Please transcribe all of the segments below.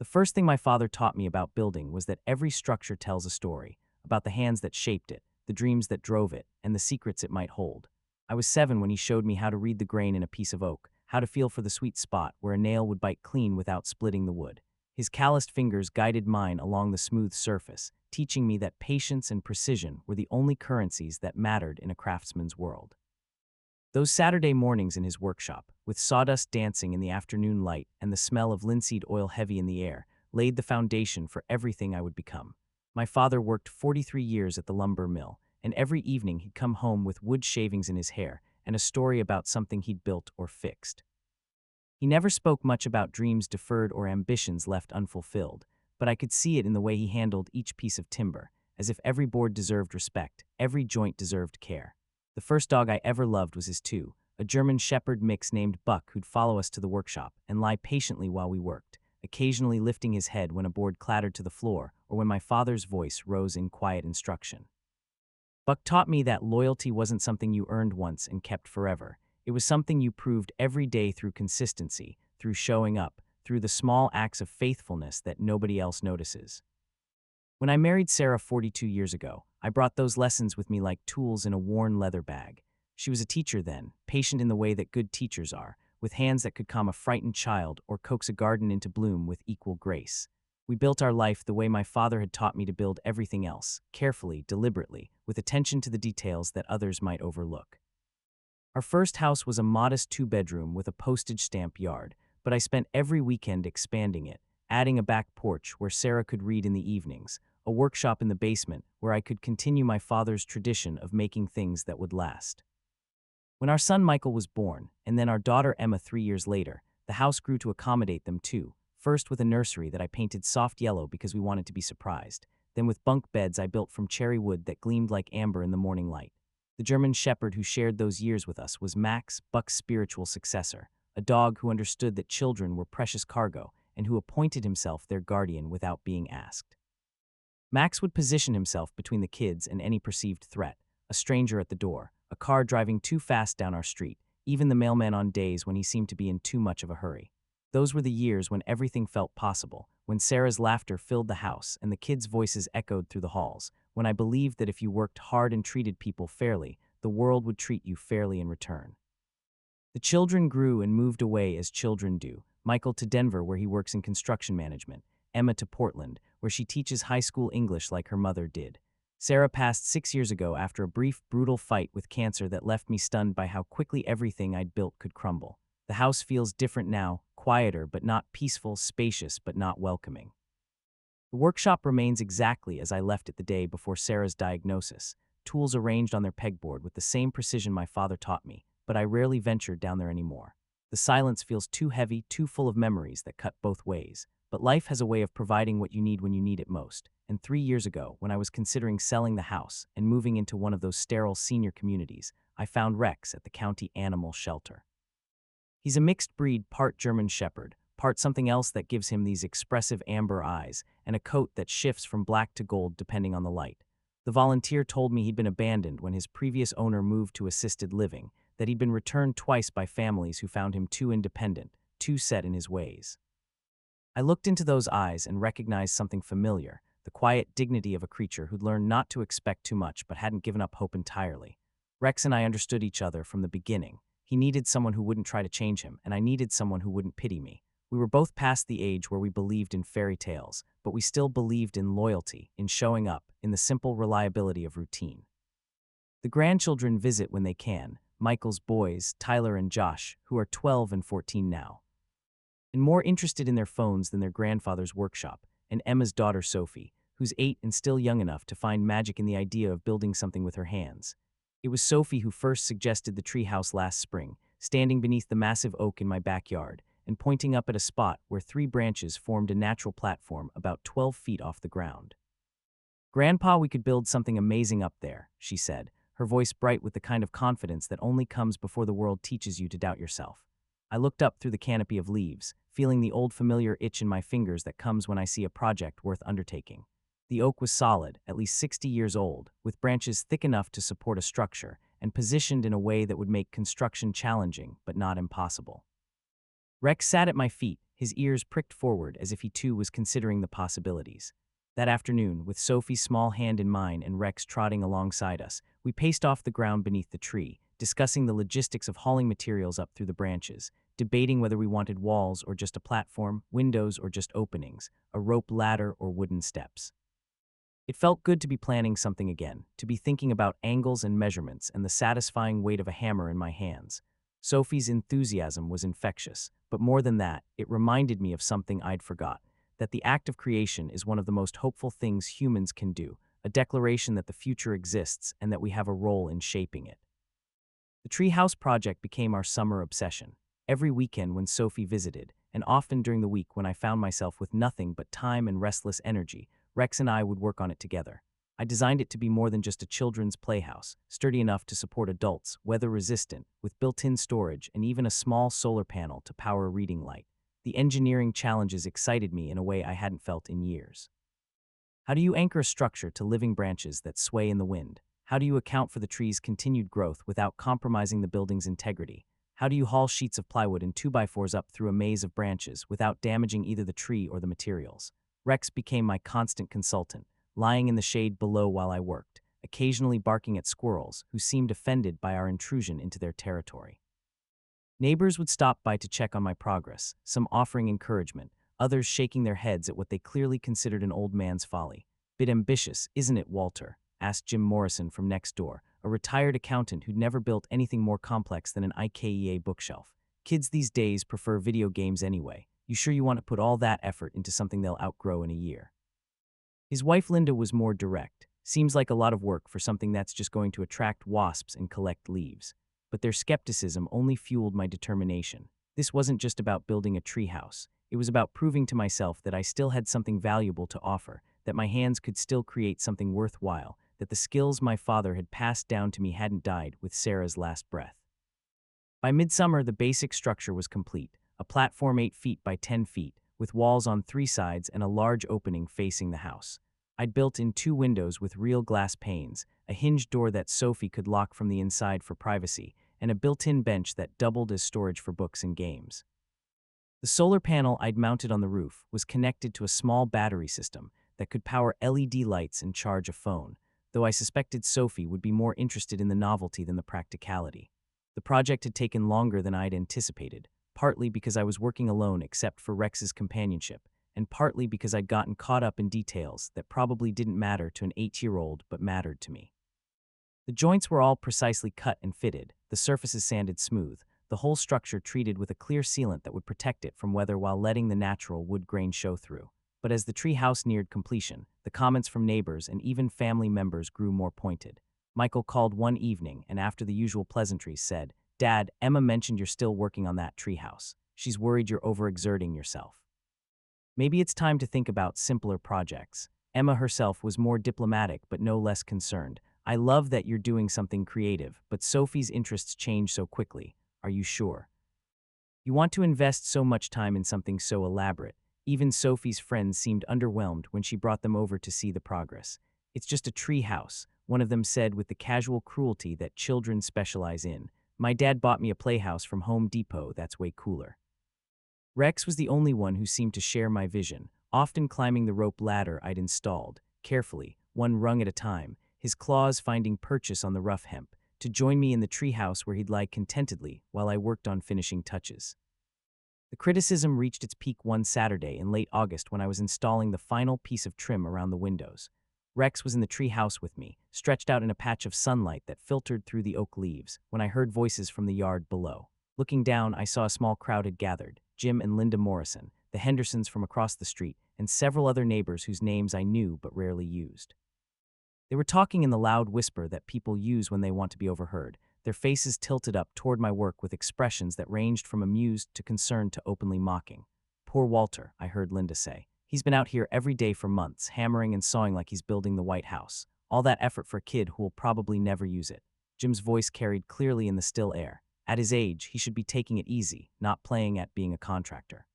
The first thing my father taught me about building was that every structure tells a story, about the hands that shaped it, the dreams that drove it, and the secrets it might hold. I was 7 when he showed me how to read the grain in a piece of oak, how to feel for the sweet spot where a nail would bite clean without splitting the wood. His calloused fingers guided mine along the smooth surface, teaching me that patience and precision were the only currencies that mattered in a craftsman's world. Those Saturday mornings in his workshop, with sawdust dancing in the afternoon light and the smell of linseed oil heavy in the air, laid the foundation for everything I would become. My father worked 43 years at the lumber mill, and every evening he'd come home with wood shavings in his hair and a story about something he'd built or fixed. He never spoke much about dreams deferred or ambitions left unfulfilled, but I could see it in the way he handled each piece of timber, as if every board deserved respect, every joint deserved care. The first dog I ever loved was his two, a German Shepherd mix named Buck who'd follow us to the workshop and lie patiently while we worked, occasionally lifting his head when a board clattered to the floor or when my father's voice rose in quiet instruction. Buck taught me that loyalty wasn't something you earned once and kept forever. It was something you proved every day through consistency, through showing up, through the small acts of faithfulness that nobody else notices. When I married Sarah 42 years ago, I brought those lessons with me like tools in a worn leather bag. She was a teacher then, patient in the way that good teachers are, with hands that could calm a frightened child or coax a garden into bloom with equal grace. We built our life the way my father had taught me to build everything else, carefully, deliberately, with attention to the details that others might overlook. Our first house was a modest 2-bedroom with a postage stamp yard, but I spent every weekend expanding it, adding a back porch where Sarah could read in the evenings, a workshop in the basement where I could continue my father's tradition of making things that would last. When our son Michael was born, and then our daughter Emma 3 years later, the house grew to accommodate them too, first with a nursery that I painted soft yellow because we wanted to be surprised, then with bunk beds I built from cherry wood that gleamed like amber in the morning light. The German Shepherd who shared those years with us was Max, Buck's spiritual successor, a dog who understood that children were precious cargo and who appointed himself their guardian without being asked. Max would position himself between the kids and any perceived threat, a stranger at the door, a car driving too fast down our street, even the mailman on days when he seemed to be in too much of a hurry. Those were the years when everything felt possible, when Sarah's laughter filled the house and the kids' voices echoed through the halls, when I believed that if you worked hard and treated people fairly, the world would treat you fairly in return. The children grew and moved away as children do, Michael to Denver where he works in construction management, Emma to Portland, where she teaches high school English like her mother did. Sarah passed 6 years ago after a brief, brutal fight with cancer that left me stunned by how quickly everything I'd built could crumble. The house feels different now, quieter but not peaceful, spacious but not welcoming. The workshop remains exactly as I left it the day before Sarah's diagnosis, tools arranged on their pegboard with the same precision my father taught me, but I rarely venture down there anymore. The silence feels too heavy, too full of memories that cut both ways. But life has a way of providing what you need when you need it most. And 3 years ago, when I was considering selling the house and moving into one of those sterile senior communities, I found Rex at the county animal shelter. He's a mixed breed, part German Shepherd, part something else that gives him these expressive amber eyes and a coat that shifts from black to gold depending on the light. The volunteer told me he'd been abandoned when his previous owner moved to assisted living, that he'd been returned twice by families who found him too independent, too set in his ways. I looked into those eyes and recognized something familiar, the quiet dignity of a creature who'd learned not to expect too much but hadn't given up hope entirely. Rex and I understood each other from the beginning. He needed someone who wouldn't try to change him, and I needed someone who wouldn't pity me. We were both past the age where we believed in fairy tales, but we still believed in loyalty, in showing up, in the simple reliability of routine. The grandchildren visit when they can, Michael's boys, Tyler and Josh, who are 12 and 14 now, and more interested in their phones than their grandfather's workshop, and Emma's daughter Sophie, who's 8 and still young enough to find magic in the idea of building something with her hands. It was Sophie who first suggested the treehouse last spring, standing beneath the massive oak in my backyard and pointing up at a spot where 3 branches formed a natural platform about 12 feet off the ground. "Grandpa, we could build something amazing up there," she said, her voice bright with the kind of confidence that only comes before the world teaches you to doubt yourself. I looked up through the canopy of leaves, feeling the old familiar itch in my fingers that comes when I see a project worth undertaking. The oak was solid, at least 60 years old, with branches thick enough to support a structure, and positioned in a way that would make construction challenging but not impossible. Rex sat at my feet, his ears pricked forward as if he too was considering the possibilities. That afternoon, with Sophie's small hand in mine and Rex trotting alongside us, we paced off the ground beneath the tree, discussing the logistics of hauling materials up through the branches, debating whether we wanted walls or just a platform, windows or just openings, a rope ladder or wooden steps. It felt good to be planning something again, to be thinking about angles and measurements and the satisfying weight of a hammer in my hands. Sophie's enthusiasm was infectious, but more than that, it reminded me of something I'd forgot, that the act of creation is one of the most hopeful things humans can do, a declaration that the future exists and that we have a role in shaping it. The treehouse project became our summer obsession. Every weekend when Sophie visited, and often during the week when I found myself with nothing but time and restless energy, Rex and I would work on it together. I designed it to be more than just a children's playhouse, sturdy enough to support adults, weather-resistant, with built-in storage and even a small solar panel to power a reading light. The engineering challenges excited me in a way I hadn't felt in years. How do you anchor a structure to living branches that sway in the wind? How do you account for the tree's continued growth without compromising the building's integrity? How do you haul sheets of plywood and 2x4s up through a maze of branches without damaging either the tree or the materials? Rex became my constant consultant, lying in the shade below while I worked, occasionally barking at squirrels who seemed offended by our intrusion into their territory. Neighbors would stop by to check on my progress, some offering encouragement, others shaking their heads at what they clearly considered an old man's folly. "Bit ambitious, isn't it, Walter?" asked Jim Morrison from next door, a retired accountant who'd never built anything more complex than an IKEA bookshelf. "Kids these days prefer video games anyway. You sure you want to put all that effort into something they'll outgrow in a year?" His wife Linda was more direct. "Seems like a lot of work for something that's just going to attract wasps and collect leaves." But their skepticism only fueled my determination. This wasn't just about building a treehouse. It was about proving to myself that I still had something valuable to offer, that my hands could still create something worthwhile, that the skills my father had passed down to me hadn't died with Sarah's last breath. By midsummer, the basic structure was complete, a platform 8 feet by 10 feet, with walls on 3 sides and a large opening facing the house. I'd built in 2 windows with real glass panes, a hinged door that Sophie could lock from the inside for privacy, and a built-in bench that doubled as storage for books and games. The solar panel I'd mounted on the roof was connected to a small battery system that could power LED lights and charge a phone, though I suspected Sophie would be more interested in the novelty than the practicality. The project had taken longer than I'd anticipated, partly because I was working alone except for Rex's companionship, and partly because I'd gotten caught up in details that probably didn't matter to an 8-year-old but mattered to me. The joints were all precisely cut and fitted, the surfaces sanded smooth, the whole structure treated with a clear sealant that would protect it from weather while letting the natural wood grain show through. But as the tree house neared completion, the comments from neighbors and even family members grew more pointed. Michael called one evening and after the usual pleasantries said, "Dad, Emma mentioned you're still working on that tree house. She's worried you're overexerting yourself. Maybe it's time to think about simpler projects." Emma herself was more diplomatic but no less concerned. "I love that you're doing something creative, but Sophie's interests change so quickly. Are you sure? You want to invest so much time in something so elaborate." Even Sophie's friends seemed underwhelmed when she brought them over to see the progress. "It's just a tree house," one of them said with the casual cruelty that children specialize in. "My dad bought me a playhouse from Home Depot that's way cooler." Rex was the only one who seemed to share my vision, often climbing the rope ladder I'd installed, carefully, one rung at a time, his claws finding purchase on the rough hemp, to join me in the treehouse where he'd lie contentedly while I worked on finishing touches. The criticism reached its peak one Saturday in late August when I was installing the final piece of trim around the windows. Rex was in the treehouse with me, stretched out in a patch of sunlight that filtered through the oak leaves, when I heard voices from the yard below. Looking down, I saw a small crowd had gathered: Jim and Linda Morrison, the Hendersons from across the street, and several other neighbors whose names I knew but rarely used. They were talking in the loud whisper that people use when they want to be overheard, their faces tilted up toward my work with expressions that ranged from amused to concerned to openly mocking. "Poor Walter," I heard Linda say. "He's been out here every day for months, hammering and sawing like he's building the White House. All that effort for a kid who'll probably never use it." Jim's voice carried clearly in the still air. "At his age, he should be taking it easy, not playing at being a contractor.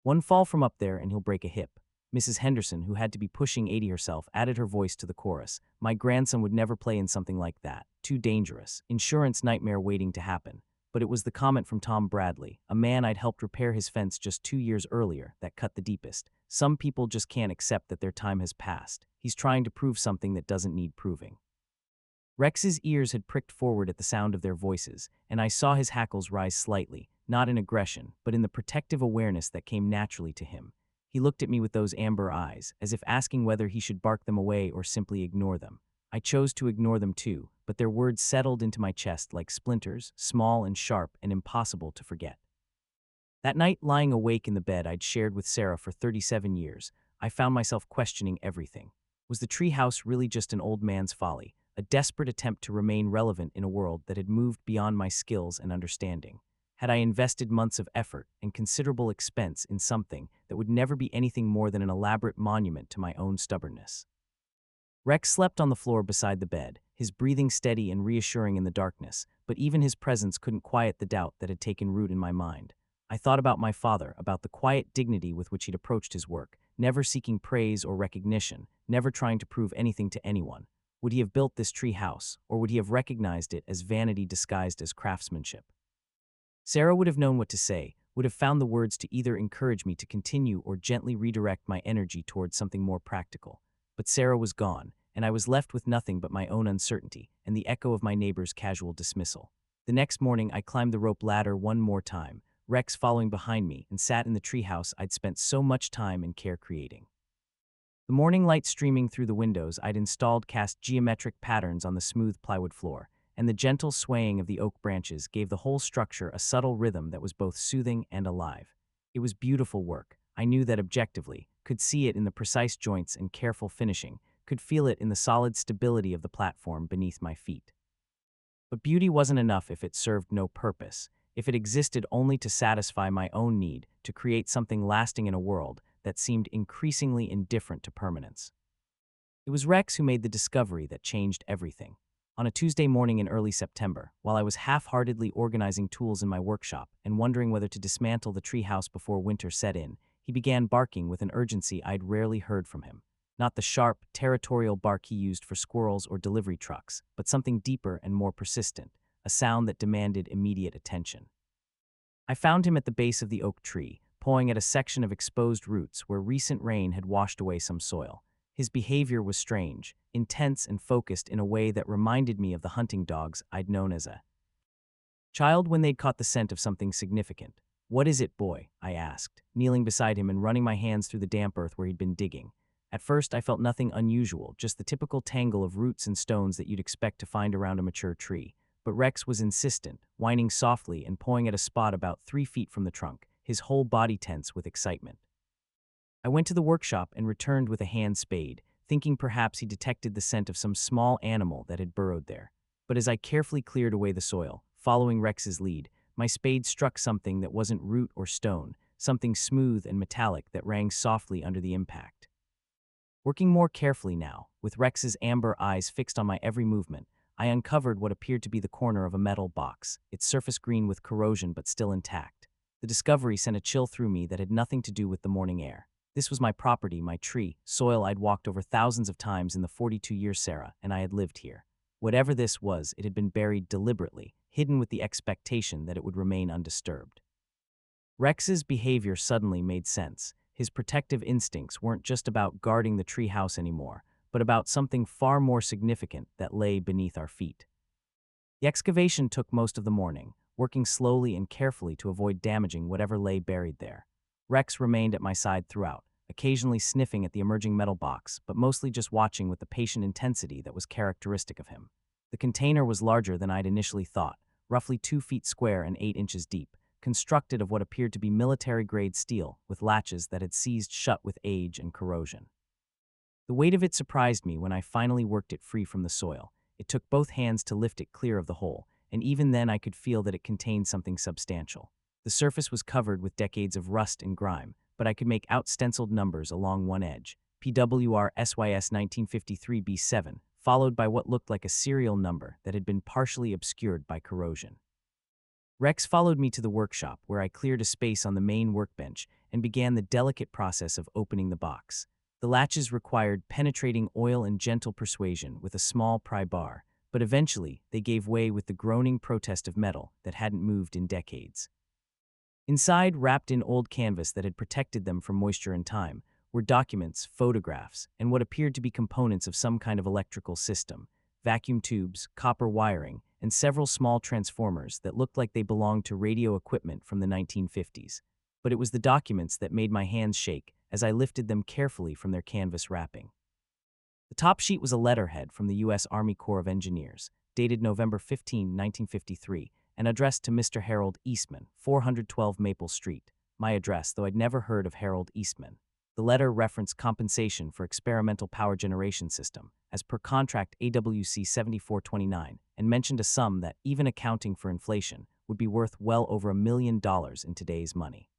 One fall from up there and he'll break a hip." Mrs. Henderson, who had to be pushing 80 herself, added her voice to the chorus. "My grandson would never play in something like that. Too dangerous. Insurance nightmare waiting to happen." but it was the comment from Tom Bradley, a man I'd helped repair his fence just 2 years earlier, that cut the deepest. Some people just can't accept that their time has passed. He's trying to prove something that doesn't need proving. Rex's ears had pricked forward at the sound of their voices, and I saw his hackles rise slightly, not in aggression, but in the protective awareness that came naturally to him. He looked at me with those amber eyes, as if asking whether he should bark them away or simply ignore them. I chose to ignore them too, but their words settled into my chest like splinters, small and sharp and impossible to forget. That night, lying awake in the bed I'd shared with Sarah for 37 years, I found myself questioning everything. Was the treehouse really just an old man's folly, a desperate attempt to remain relevant in a world that had moved beyond my skills and understanding? Had I invested months of effort and considerable expense in something that would never be anything more than an elaborate monument to my own stubbornness? Rex slept on the floor beside the bed, his breathing steady and reassuring in the darkness, but even his presence couldn't quiet the doubt that had taken root in my mind. I thought about my father, about the quiet dignity with which he'd approached his work, never seeking praise or recognition, never trying to prove anything to anyone. Would he have built this tree house, or would he have recognized it as vanity disguised as craftsmanship? Sarah would have known what to say, would have found the words to either encourage me to continue or gently redirect my energy towards something more practical. But Sarah was gone, and I was left with nothing but my own uncertainty and the echo of my neighbor's casual dismissal. The next morning, I climbed the rope ladder one more time, Rex following behind me, and sat in the treehouse I'd spent so much time and care creating. The morning light streaming through the windows I'd installed cast geometric patterns on the smooth plywood floor, and the gentle swaying of the oak branches gave the whole structure a subtle rhythm that was both soothing and alive. It was beautiful work. I knew that objectively, could see it in the precise joints and careful finishing, could feel it in the solid stability of the platform beneath my feet. But beauty wasn't enough if it served no purpose, if it existed only to satisfy my own need to create something lasting in a world that seemed increasingly indifferent to permanence. It was Rex who made the discovery that changed everything. On a Tuesday morning in early September, while I was half-heartedly organizing tools in my workshop and wondering whether to dismantle the treehouse before winter set in, he began barking with an urgency I'd rarely heard from him. Not the sharp, territorial bark he used for squirrels or delivery trucks, but something deeper and more persistent, a sound that demanded immediate attention. I found him at the base of the oak tree, pawing at a section of exposed roots where recent rain had washed away some soil. His behavior was strange, intense and focused in a way that reminded me of the hunting dogs I'd known as a child when they'd caught the scent of something significant. "What is it, boy?" I asked, kneeling beside him and running my hands through the damp earth where he'd been digging. At first, I felt nothing unusual, just the typical tangle of roots and stones that you'd expect to find around a mature tree. But Rex was insistent, whining softly and pawing at a spot about 3 feet from the trunk, his whole body tense with excitement. I went to the workshop and returned with a hand spade, thinking perhaps he detected the scent of some small animal that had burrowed there. But as I carefully cleared away the soil, following Rex's lead, my spade struck something that wasn't root or stone, something smooth and metallic that rang softly under the impact. Working more carefully now, with Rex's amber eyes fixed on my every movement, I uncovered what appeared to be the corner of a metal box, its surface green with corrosion but still intact. The discovery sent a chill through me that had nothing to do with the morning air. This was my property, my tree, soil I'd walked over thousands of times in the 42 years Sarah and I had lived here. Whatever this was, it had been buried deliberately, hidden with the expectation that it would remain undisturbed. Rex's behavior suddenly made sense. His protective instincts weren't just about guarding the treehouse anymore, but about something far more significant that lay beneath our feet. The excavation took most of the morning, working slowly and carefully to avoid damaging whatever lay buried there. Rex remained at my side throughout, occasionally sniffing at the emerging metal box, but mostly just watching with the patient intensity that was characteristic of him. The container was larger than I'd initially thought, roughly 2 feet square and 8 inches deep, constructed of what appeared to be military-grade steel, with latches that had seized shut with age and corrosion. The weight of it surprised me when I finally worked it free from the soil. It took both hands to lift it clear of the hole, and even then I could feel that it contained something substantial. The surface was covered with decades of rust and grime, but I could make out stenciled numbers along one edge, PWR SYS 1953B7, followed by what looked like a serial number that had been partially obscured by corrosion. Rex followed me to the workshop, where I cleared a space on the main workbench and began the delicate process of opening the box. The latches required penetrating oil and gentle persuasion with a small pry bar, but eventually they gave way with the groaning protest of metal that hadn't moved in decades. Inside, wrapped in old canvas that had protected them from moisture and time, were documents, photographs, and what appeared to be components of some kind of electrical system: vacuum tubes, copper wiring, and several small transformers that looked like they belonged to radio equipment from the 1950s. But it was the documents that made my hands shake as I lifted them carefully from their canvas wrapping. The top sheet was a letterhead from the U.S. Army Corps of Engineers, dated November 15, 1953, and addressed to Mr. Harold Eastman, 412 Maple Street, my address, though I'd never heard of Harold Eastman. The letter referenced compensation for experimental power generation system, as per contract AWC 7429, and mentioned a sum that, even accounting for inflation, would be worth well over $1 million in today's money.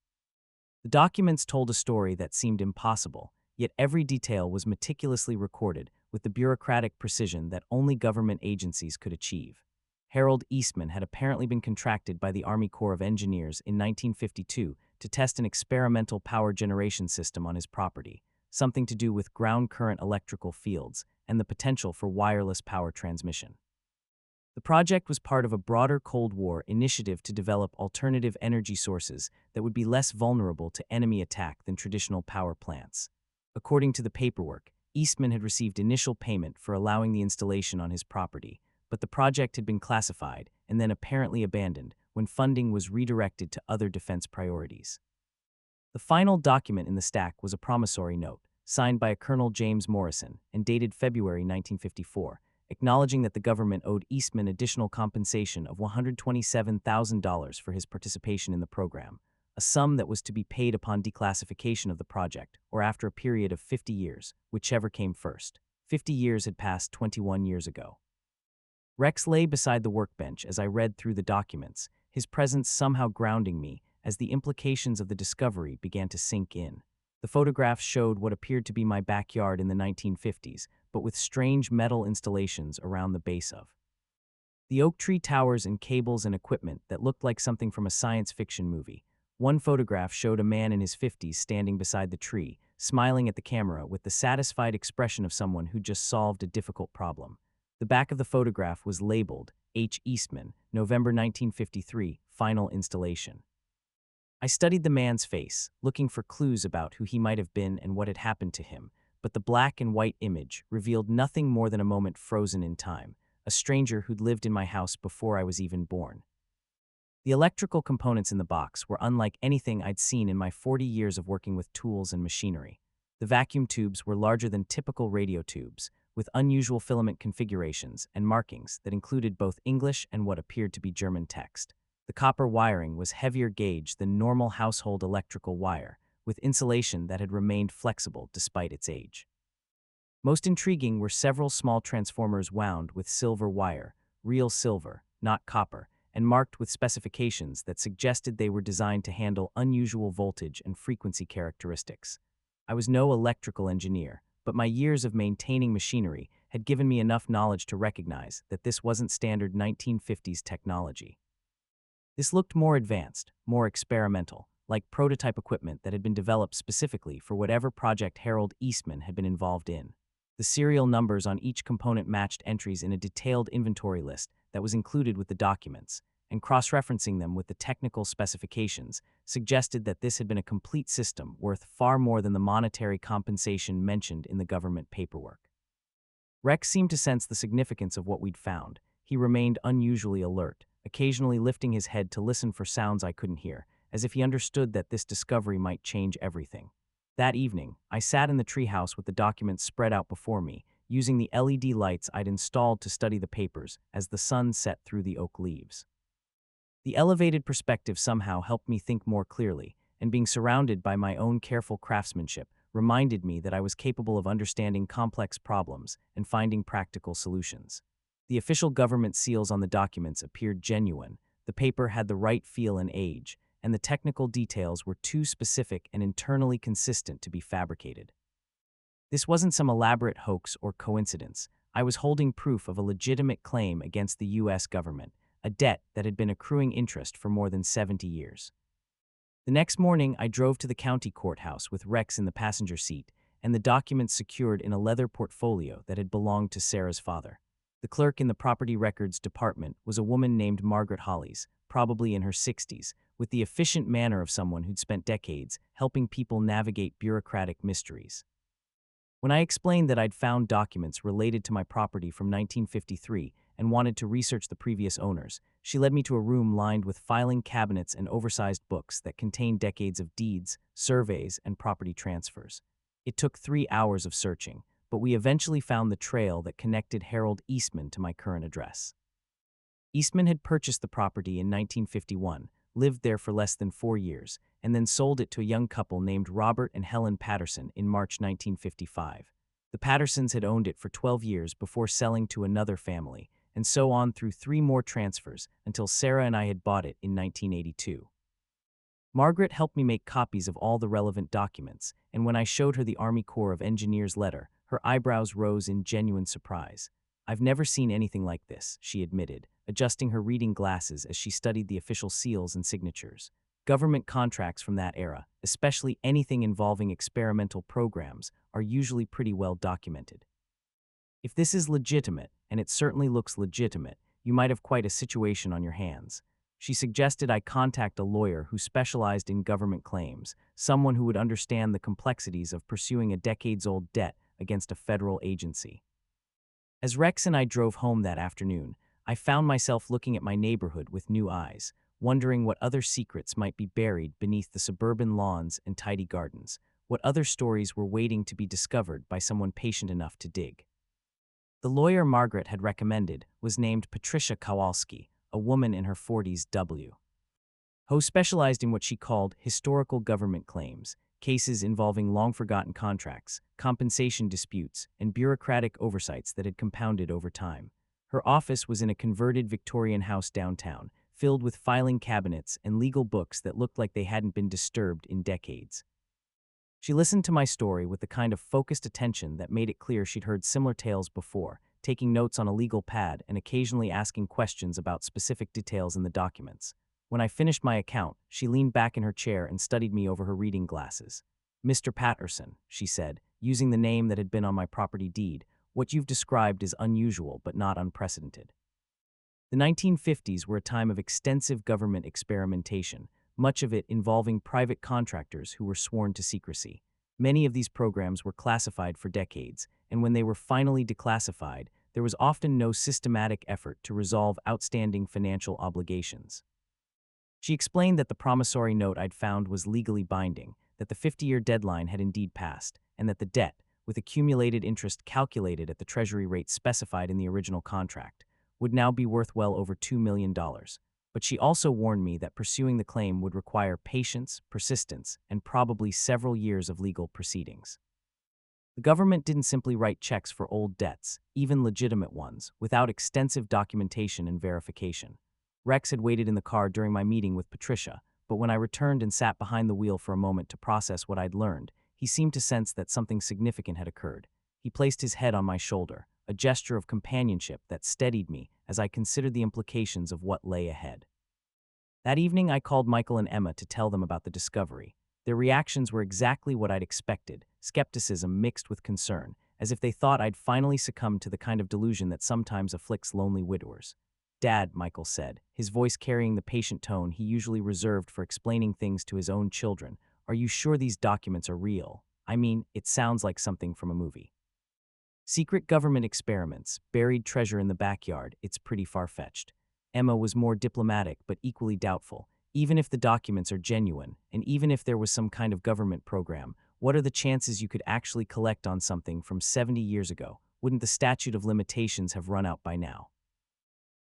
The documents told a story that seemed impossible, yet every detail was meticulously recorded with the bureaucratic precision that only government agencies could achieve. Harold Eastman had apparently been contracted by the Army Corps of Engineers in 1952 to test an experimental power generation system on his property, something to do with ground current electrical fields and the potential for wireless power transmission. The project was part of a broader Cold War initiative to develop alternative energy sources that would be less vulnerable to enemy attack than traditional power plants. According to the paperwork, Eastman had received initial payment for allowing the installation on his property, but the project had been classified and then apparently abandoned when funding was redirected to other defense priorities. The final document in the stack was a promissory note, signed by a Colonel James Morrison and dated February 1954, acknowledging that the government owed Eastman additional compensation of $127,000 for his participation in the program, a sum that was to be paid upon declassification of the project, or after a period of 50 years, whichever came first. 50 years had passed 21 years ago. Rex lay beside the workbench as I read through the documents, his presence somehow grounding me as the implications of the discovery began to sink in. The photographs showed what appeared to be my backyard in the 1950s, but with strange metal installations around the base of. The oak tree towers and cables and equipment that looked like something from a science fiction movie. One photograph showed a man in his 50s standing beside the tree, smiling at the camera with the satisfied expression of someone who just solved a difficult problem. The back of the photograph was labeled H. Eastman, November 1953, final installation. I studied the man's face, looking for clues about who he might have been and what had happened to him, but the black and white image revealed nothing more than a moment frozen in time, a stranger who'd lived in my house before I was even born. The electrical components in the box were unlike anything I'd seen in my 40 years of working with tools and machinery. The vacuum tubes were larger than typical radio tubes, with unusual filament configurations and markings that included both English and what appeared to be German text. The copper wiring was heavier gauge than normal household electrical wire, with insulation that had remained flexible despite its age. Most intriguing were several small transformers wound with silver wire, real silver, not copper, and marked with specifications that suggested they were designed to handle unusual voltage and frequency characteristics. I was no electrical engineer, but my years of maintaining machinery had given me enough knowledge to recognize that this wasn't standard 1950s technology. This looked more advanced, more experimental, like prototype equipment that had been developed specifically for whatever project Harold Eastman had been involved in. The serial numbers on each component matched entries in a detailed inventory list that was included with the documents, and cross-referencing them with the technical specifications suggested that this had been a complete system worth far more than the monetary compensation mentioned in the government paperwork. Rex seemed to sense the significance of what we'd found. He remained unusually alert, occasionally lifting his head to listen for sounds I couldn't hear, as if he understood that this discovery might change everything. That evening, I sat in the treehouse with the documents spread out before me, using the LED lights I'd installed to study the papers as the sun set through the oak leaves. The elevated perspective somehow helped me think more clearly, and being surrounded by my own careful craftsmanship reminded me that I was capable of understanding complex problems and finding practical solutions. The official government seals on the documents appeared genuine, the paper had the right feel and age, and the technical details were too specific and internally consistent to be fabricated. This wasn't some elaborate hoax or coincidence. I was holding proof of a legitimate claim against the U.S. government, a debt that had been accruing interest for more than 70 years. The next morning, I drove to the county courthouse with Rex in the passenger seat and the documents secured in a leather portfolio that had belonged to Sarah's father. The clerk in the property records department was a woman named Margaret Hollies, probably in her 60s, with the efficient manner of someone who'd spent decades helping people navigate bureaucratic mysteries. When I explained that I'd found documents related to my property from 1953 and wanted to research the previous owners, she led me to a room lined with filing cabinets and oversized books that contained decades of deeds, surveys, and property transfers. It took 3 hours of searching, but we eventually found the trail that connected Harold Eastman to my current address. Eastman had purchased the property in 1951, lived there for less than 4 years, and then sold it to a young couple named Robert and Helen Patterson in March 1955. The Pattersons had owned it for 12 years before selling to another family, and so on through 3 more transfers until Sarah and I had bought it in 1982. Margaret helped me make copies of all the relevant documents, and when I showed her the Army Corps of Engineers letter, her eyebrows rose in genuine surprise. "I've never seen anything like this," she admitted, adjusting her reading glasses as she studied the official seals and signatures. Government contracts from that era, especially anything involving experimental programs, are usually pretty well documented. "If this is legitimate, and it certainly looks legitimate, you might have quite a situation on your hands." She suggested I contact a lawyer who specialized in government claims, someone who would understand the complexities of pursuing a decades-old debt against a federal agency. As Rex and I drove home that afternoon, I found myself looking at my neighborhood with new eyes, wondering what other secrets might be buried beneath the suburban lawns and tidy gardens, what other stories were waiting to be discovered by someone patient enough to dig. The lawyer Margaret had recommended was named Patricia Kowalski, a woman in her 40s who specialized in what she called historical government claims, cases involving long-forgotten contracts, compensation disputes, and bureaucratic oversights that had compounded over time. Her office was in a converted Victorian house downtown, filled with filing cabinets and legal books that looked like they hadn't been disturbed in decades. She listened to my story with the kind of focused attention that made it clear she'd heard similar tales before, taking notes on a legal pad and occasionally asking questions about specific details in the documents. When I finished my account, she leaned back in her chair and studied me over her reading glasses. "Mr. Patterson," she said, using the name that had been on my property deed, "what you've described is unusual but not unprecedented." The 1950s were a time of extensive government experimentation, much of it involving private contractors who were sworn to secrecy. Many of these programs were classified for decades, and when they were finally declassified, there was often no systematic effort to resolve outstanding financial obligations. She explained that the promissory note I'd found was legally binding, that the 50-year deadline had indeed passed, and that the debt, with accumulated interest calculated at the Treasury rate specified in the original contract, would now be worth well over $2 million. But she also warned me that pursuing the claim would require patience, persistence, and probably several years of legal proceedings. The government didn't simply write checks for old debts, even legitimate ones, without extensive documentation and verification. Rex had waited in the car during my meeting with Patricia, but when I returned and sat behind the wheel for a moment to process what I'd learned, he seemed to sense that something significant had occurred. He placed his head on my shoulder, a gesture of companionship that steadied me as I considered the implications of what lay ahead. That evening, I called Michael and Emma to tell them about the discovery. Their reactions were exactly what I'd expected, skepticism mixed with concern, as if they thought I'd finally succumbed to the kind of delusion that sometimes afflicts lonely widowers. "Dad," Michael said, his voice carrying the patient tone he usually reserved for explaining things to his own children, "are you sure these documents are real? I mean, it sounds like something from a movie." "Secret government experiments, buried treasure in the backyard, it's pretty far-fetched." Emma was more diplomatic but equally doubtful. "Even if the documents are genuine, and even if there was some kind of government program, what are the chances you could actually collect on something from 70 years ago? Wouldn't the statute of limitations have run out by now?"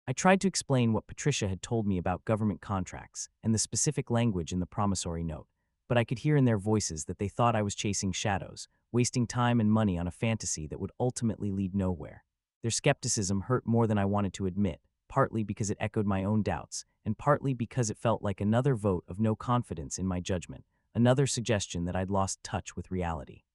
I tried to explain what Patricia had told me about government contracts and the specific language in the promissory note, but I could hear in their voices that they thought I was chasing shadows, wasting time and money on a fantasy that would ultimately lead nowhere. Their skepticism hurt more than I wanted to admit, partly because it echoed my own doubts, and partly because it felt like another vote of no confidence in my judgment, another suggestion that I'd lost touch with reality.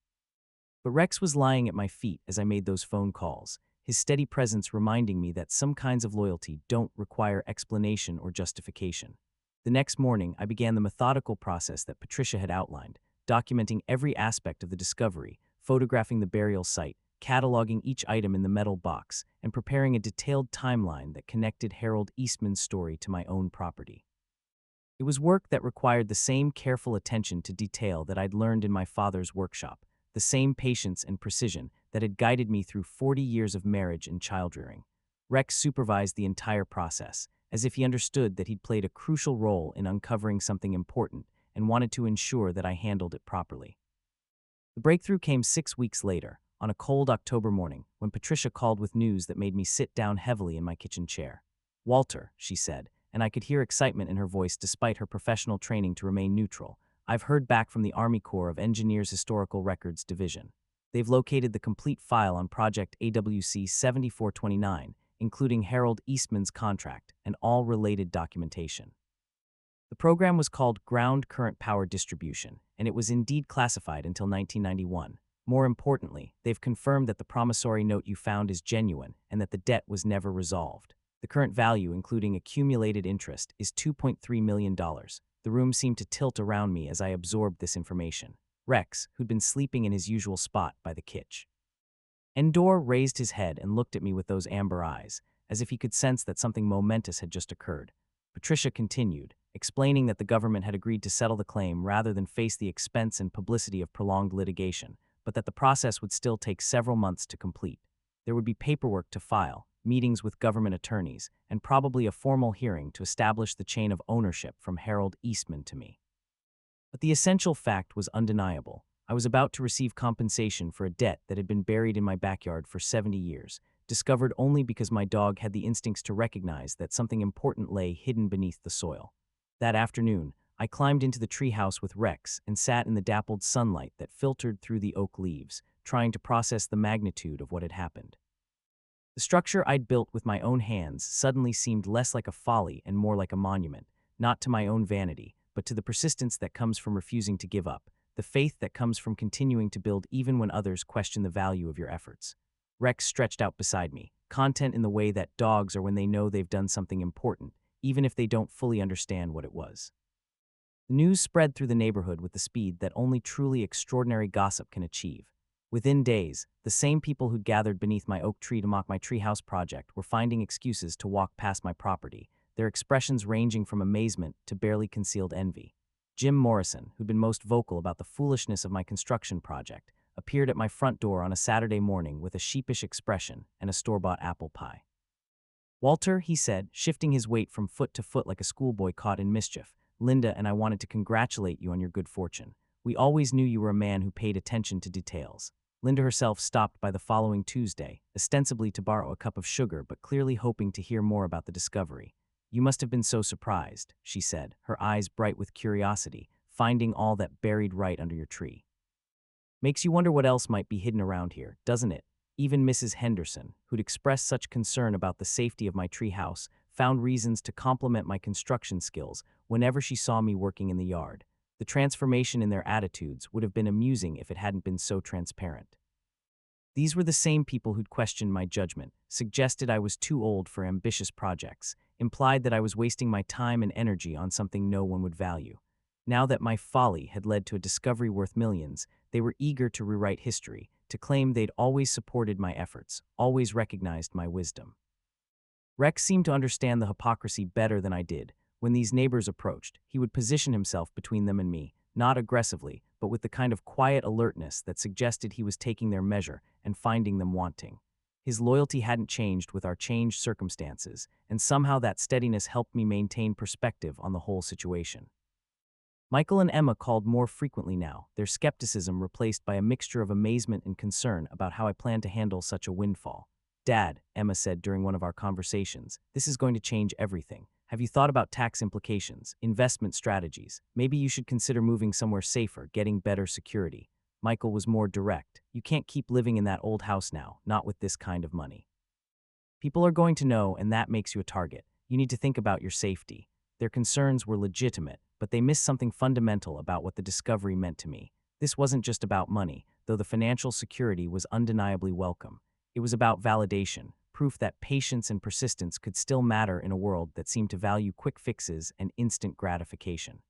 But Rex was lying at my feet as I made those phone calls, his steady presence reminding me that some kinds of loyalty don't require explanation or justification. The next morning, I began the methodical process that Patricia had outlined, documenting every aspect of the discovery, photographing the burial site, cataloging each item in the metal box and preparing a detailed timeline that connected Harold Eastman's story to my own property. It was work that required the same careful attention to detail that I'd learned in my father's workshop, the same patience and precision that had guided me through 40 years of marriage and child-rearing. Rex supervised the entire process, as if he understood that he'd played a crucial role in uncovering something important and wanted to ensure that I handled it properly. The breakthrough came 6 weeks later, on a cold October morning, when Patricia called with news that made me sit down heavily in my kitchen chair. "Walter," she said, and I could hear excitement in her voice despite her professional training to remain neutral. "I've heard back from the Army Corps of Engineers Historical Records Division. They've located the complete file on Project AWC 7429, including Harold Eastman's contract and all related documentation." The program was called Ground Current Power Distribution, and it was indeed classified until 1991. More importantly, they've confirmed that the promissory note you found is genuine and that the debt was never resolved. The current value, including accumulated interest, is $2.3 million. The room seemed to tilt around me as I absorbed this information. Rex, who'd been sleeping in his usual spot by the kitchen. Endor raised his head and looked at me with those amber eyes, as if he could sense that something momentous had just occurred. Patricia continued, explaining that the government had agreed to settle the claim rather than face the expense and publicity of prolonged litigation, but that the process would still take several months to complete. There would be paperwork to file, meetings with government attorneys, and probably a formal hearing to establish the chain of ownership from Harold Eastman to me. But the essential fact was undeniable. I was about to receive compensation for a debt that had been buried in my backyard for 70 years, discovered only because my dog had the instincts to recognize that something important lay hidden beneath the soil. That afternoon, I climbed into the treehouse with Rex and sat in the dappled sunlight that filtered through the oak leaves, trying to process the magnitude of what had happened. The structure I'd built with my own hands suddenly seemed less like a folly and more like a monument, not to my own vanity, but to the persistence that comes from refusing to give up, the faith that comes from continuing to build even when others question the value of your efforts. Rex stretched out beside me, content in the way that dogs are when they know they've done something important, even if they don't fully understand what it was. The news spread through the neighborhood with the speed that only truly extraordinary gossip can achieve. Within days, the same people who'd gathered beneath my oak tree to mock my treehouse project were finding excuses to walk past my property, their expressions ranging from amazement to barely concealed envy. Jim Morrison, who'd been most vocal about the foolishness of my construction project, appeared at my front door on a Saturday morning with a sheepish expression and a store-bought apple pie. "Walter," he said, shifting his weight from foot to foot like a schoolboy caught in mischief, "Linda and I wanted to congratulate you on your good fortune. We always knew you were a man who paid attention to details." Linda herself stopped by the following Tuesday, ostensibly to borrow a cup of sugar but clearly hoping to hear more about the discovery. "You must have been so surprised," she said, her eyes bright with curiosity, "finding all that buried right under your tree. Makes you wonder what else might be hidden around here, doesn't it?" Even Mrs. Henderson, who'd expressed such concern about the safety of my treehouse, found reasons to compliment my construction skills whenever she saw me working in the yard. The transformation in their attitudes would have been amusing if it hadn't been so transparent. These were the same people who'd questioned my judgment, suggested I was too old for ambitious projects, implied that I was wasting my time and energy on something no one would value. Now that my folly had led to a discovery worth millions, they were eager to rewrite history, to claim they'd always supported my efforts, always recognized my wisdom. Rex seemed to understand the hypocrisy better than I did. When these neighbors approached, he would position himself between them and me, not aggressively, but with the kind of quiet alertness that suggested he was taking their measure and finding them wanting. His loyalty hadn't changed with our changed circumstances, and somehow that steadiness helped me maintain perspective on the whole situation. Michael and Emma called more frequently now, their skepticism replaced by a mixture of amazement and concern about how I planned to handle such a windfall. "Dad," Emma said during one of our conversations, "this is going to change everything. Have you thought about tax implications, investment strategies? Maybe you should consider moving somewhere safer, getting better security." Michael was more direct. "You can't keep living in that old house now, not with this kind of money. People are going to know, and that makes you a target. You need to think about your safety." Their concerns were legitimate, but they missed something fundamental about what the discovery meant to me. This wasn't just about money, though the financial security was undeniably welcome. It was about validation, proof that patience and persistence could still matter in a world that seemed to value quick fixes and instant gratification.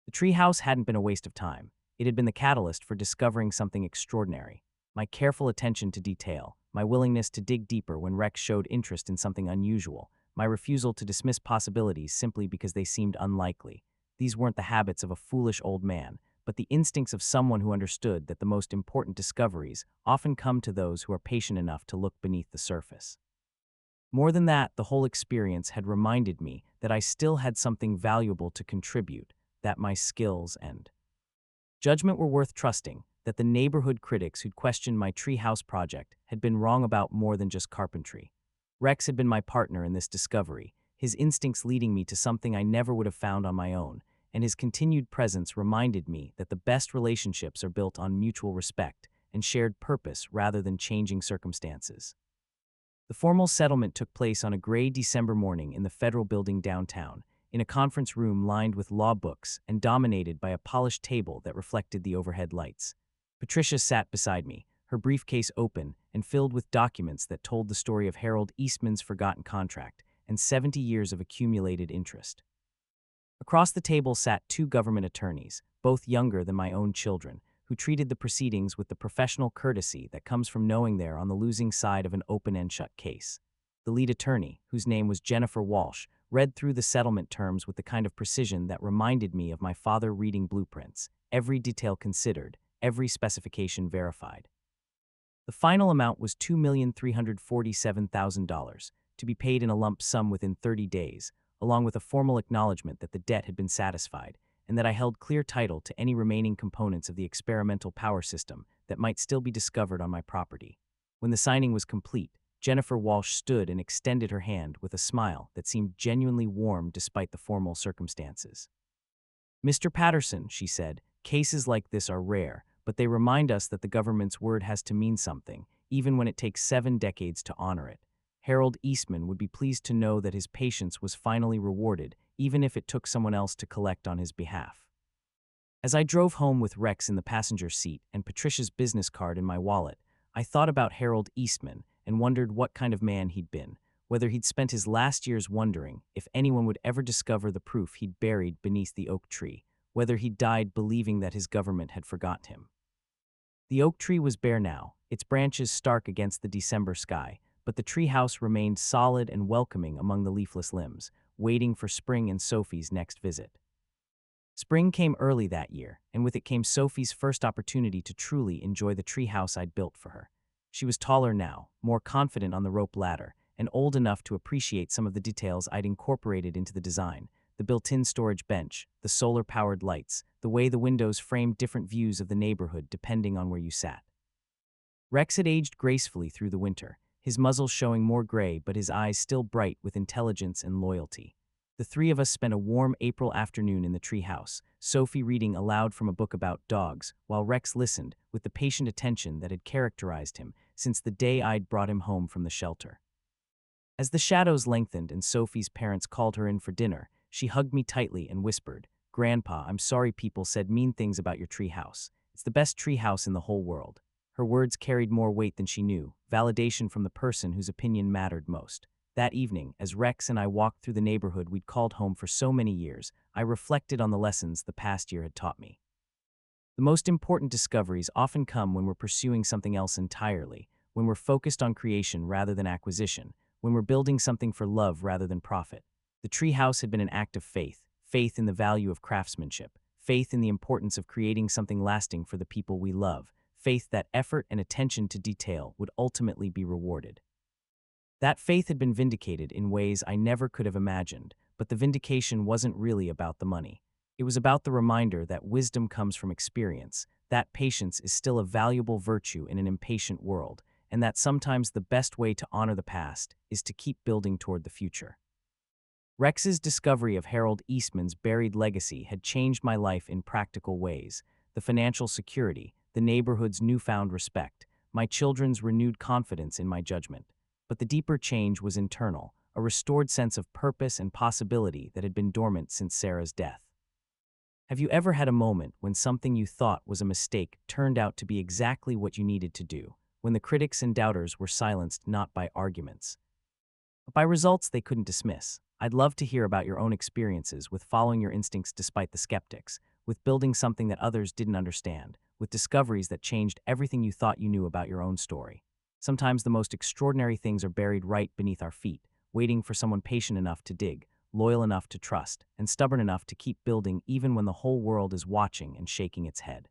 The treehouse hadn't been a waste of time. It had been the catalyst for discovering something extraordinary. my careful attention to detail, my willingness to dig deeper when Rex showed interest in something unusual, my refusal to dismiss possibilities simply because they seemed unlikely. These weren't the habits of a foolish old man, but the instincts of someone who understood that the most important discoveries often come to those who are patient enough to look beneath the surface. More than that, the whole experience had reminded me that I still had something valuable to contribute, that my skills and judgment were worth trusting, that the neighborhood critics who'd questioned my treehouse project had been wrong about more than just carpentry. Rex had been my partner in this discovery, his instincts leading me to something I never would have found on my own, and his continued presence reminded me that the best relationships are built on mutual respect and shared purpose rather than changing circumstances. The formal settlement took place on a gray December morning in the Federal Building downtown, in a conference room lined with law books and dominated by a polished table that reflected the overhead lights. Patricia sat beside me, her briefcase open and filled with documents that told the story of Harold Eastman's forgotten contract and 70 years of accumulated interest. Across the table sat two government attorneys, both younger than my own children, who treated the proceedings with the professional courtesy that comes from knowing they're on the losing side of an open-and-shut case. The lead attorney, whose name was Jennifer Walsh, read through the settlement terms with the kind of precision that reminded me of my father reading blueprints, every detail considered, every specification verified. The final amount was $2,347,000, to be paid in a lump sum within 30 days, along with a formal acknowledgement that the debt had been satisfied, and that I held clear title to any remaining components of the experimental power system that might still be discovered on my property. When the signing was complete, Jennifer Walsh stood and extended her hand with a smile that seemed genuinely warm despite the formal circumstances. "Mr. Patterson," she said, "cases like this are rare, but they remind us that the government's word has to mean something, even when it takes 7 decades to honor it. Harold Eastman would be pleased to know that his patience was finally rewarded, even if it took someone else to collect on his behalf." As I drove home with Rex in the passenger seat and Patricia's business card in my wallet, I thought about Harold Eastman and wondered what kind of man he'd been, whether he'd spent his last years wondering if anyone would ever discover the proof he'd buried beneath the oak tree, whether he'd died believing that his government had forgotten him. The oak tree was bare now, its branches stark against the December sky, but the treehouse remained solid and welcoming among the leafless limbs, waiting for Spring and Sophie's next visit. Spring came early that year, and with it came Sophie's first opportunity to truly enjoy the treehouse I'd built for her. She was taller now, more confident on the rope ladder, and old enough to appreciate some of the details I'd incorporated into the design: the built-in storage bench, the solar-powered lights, the way the windows framed different views of the neighborhood depending on where you sat. Rex had aged gracefully through the winter, his muzzle showing more gray but his eyes still bright with intelligence and loyalty. The three of us spent a warm April afternoon in the treehouse, Sophie reading aloud from a book about dogs, while Rex listened with the patient attention that had characterized him since the day I'd brought him home from the shelter. As the shadows lengthened and Sophie's parents called her in for dinner, she hugged me tightly and whispered, "Grandpa, I'm sorry people said mean things about your treehouse. It's the best treehouse in the whole world." Her words carried more weight than she knew, validation from the person whose opinion mattered most. That evening, as Rex and I walked through the neighborhood we'd called home for so many years, I reflected on the lessons the past year had taught me. The most important discoveries often come when we're pursuing something else entirely, when we're focused on creation rather than acquisition, when we're building something for love rather than profit. The treehouse had been an act of faith, faith in the value of craftsmanship, faith in the importance of creating something lasting for the people we love, faith that effort and attention to detail would ultimately be rewarded. That faith had been vindicated in ways I never could have imagined, but the vindication wasn't really about the money. It was about the reminder that wisdom comes from experience, that patience is still a valuable virtue in an impatient world, and that sometimes the best way to honor the past is to keep building toward the future. Rex's discovery of Harold Eastman's buried legacy had changed my life in practical ways: the financial security, the neighborhood's newfound respect, my children's renewed confidence in my judgment. But the deeper change was internal, a restored sense of purpose and possibility that had been dormant since Sarah's death. Have you ever had a moment when something you thought was a mistake turned out to be exactly what you needed to do, when the critics and doubters were silenced not by arguments, but by results they couldn't dismiss? I'd love to hear about your own experiences with following your instincts despite the skeptics, with building something that others didn't understand, with discoveries that changed everything you thought you knew about your own story. Sometimes the most extraordinary things are buried right beneath our feet, waiting for someone patient enough to dig, loyal enough to trust, and stubborn enough to keep building even when the whole world is watching and shaking its head.